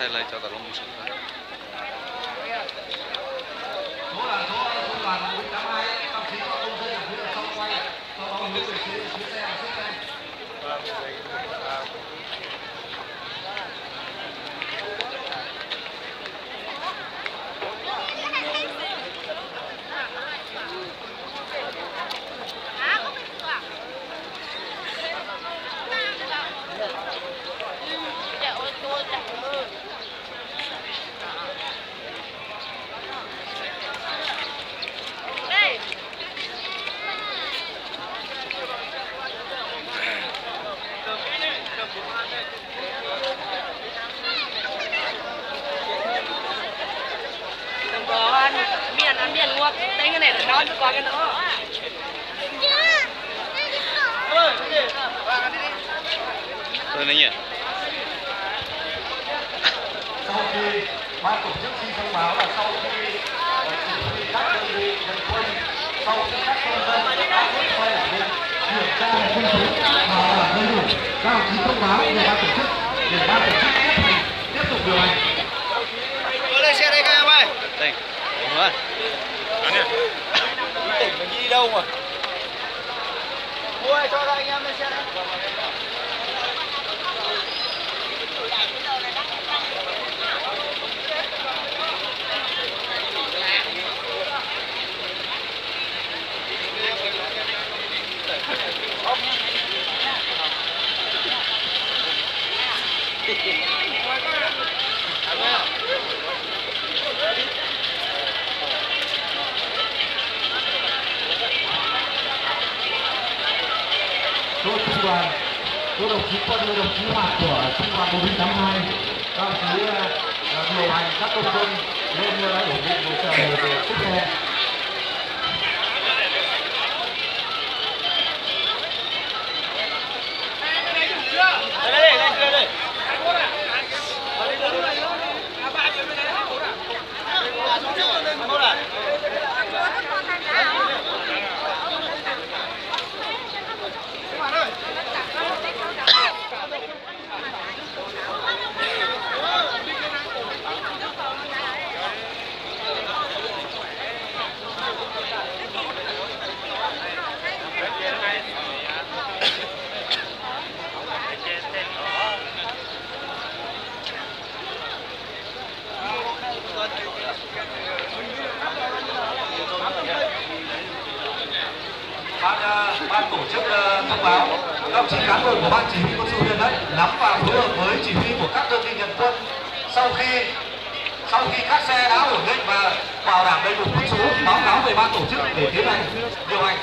highlight cho cả lòng một số số là số trung đoàn 482 các đồng chí có công dân ở phía sau quay sau đó hướng về phía xe và xích xe. Ăn miền ngọt, đây cái này là ngon chứ còn cái nữa. Tôi nói nhỉ. Sau khi ban tổ chức xin thông báo là sau khi chỉ huy các đơn vị nhận quân, sau khi các công dân đã hết quay ở bên kiểm tra quân số bảo đảm đầy đủ, các đồng chí thông báo về ban tổ chức để ban tổ chức tiếp hành tiếp tục điều hành. Ở đây xe đây các em ơi. Đây. Đúng rồi. Tỉnh mình đi đâu mà? Mua cho anh em lên xe đây. Số trung đoàn, số đồng chí quân, đồng chí hoạt của trung đoàn 482, các đồng chí điều hành các công dân lên ổn định một chờ để tiếp xe. Ban tổ chức thông báo các đồng chí cán bộ của ban chỉ huy quân sự huyện đấy nắm và phối hợp với chỉ huy của các đơn vị nhận quân sau khi các xe đã ổn định và bảo đảm đầy đủ quân số thì báo cáo về ban tổ chức để tiến hành điều hành.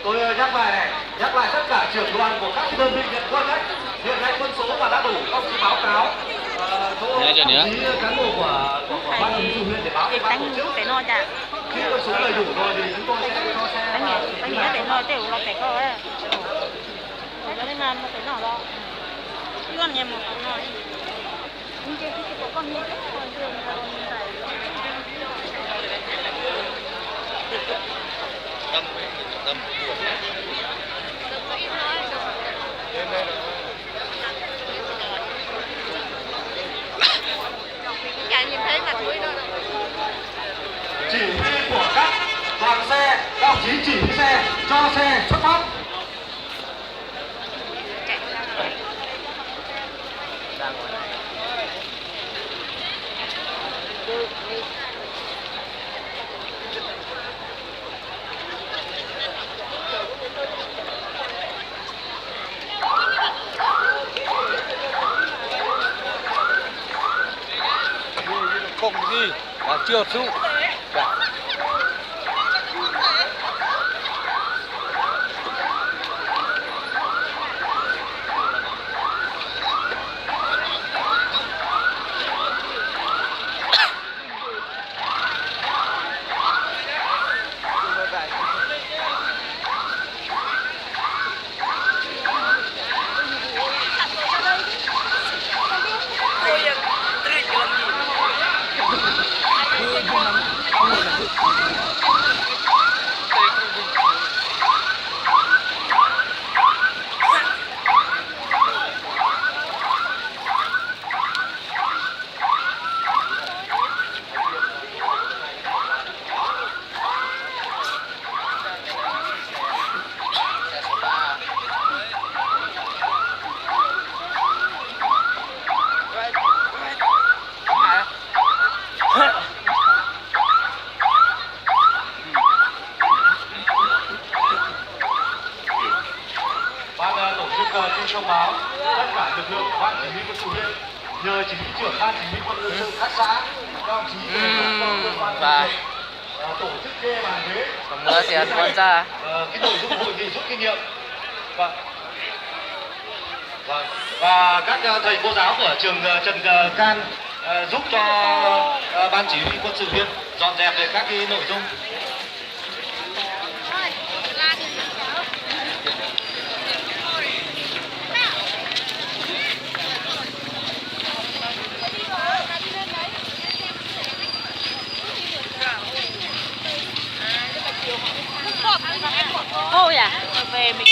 Tôi nhắc lại tất cả trưởng đoàn của các đơn vị nhận quân đấy. Hiện nay quân số mà đã đủ, các ông chí báo cáo. Số cán bộ của ban chỉ huy huyện để báo về ban tổ chức. Khi quân số đầy đủ rồi thì chúng tôi sẽ cho xe. Anh nghĩ để nói tiểu là phải có đấy. Cho nên là nó phải nhỏ đó. Chứ còn nhà một con nói. Nhưng chứ có con như thế còn thường là Tâm. nhìn thấy mặt mũi đâu. Chỉ huy của các đoàn xe, các đồng chí chỉ huy xe cho xe xuất phát. Không gì là chưa su. xin thông báo tất cả lực lượng ban chỉ huy quân sự huyện nhờ chỉ huy trưởng ban chỉ huy quân sự các xã các đồng chí Và tổ chức kê bàn ghế mưa thì ăn quan ra. cái nội dung hội nghị rút kinh nghiệm và các thầy cô giáo của trường Trần Can giúp cho ban chỉ huy quân sự huyện dọn dẹp về các cái nội dung. Thôi à, về mình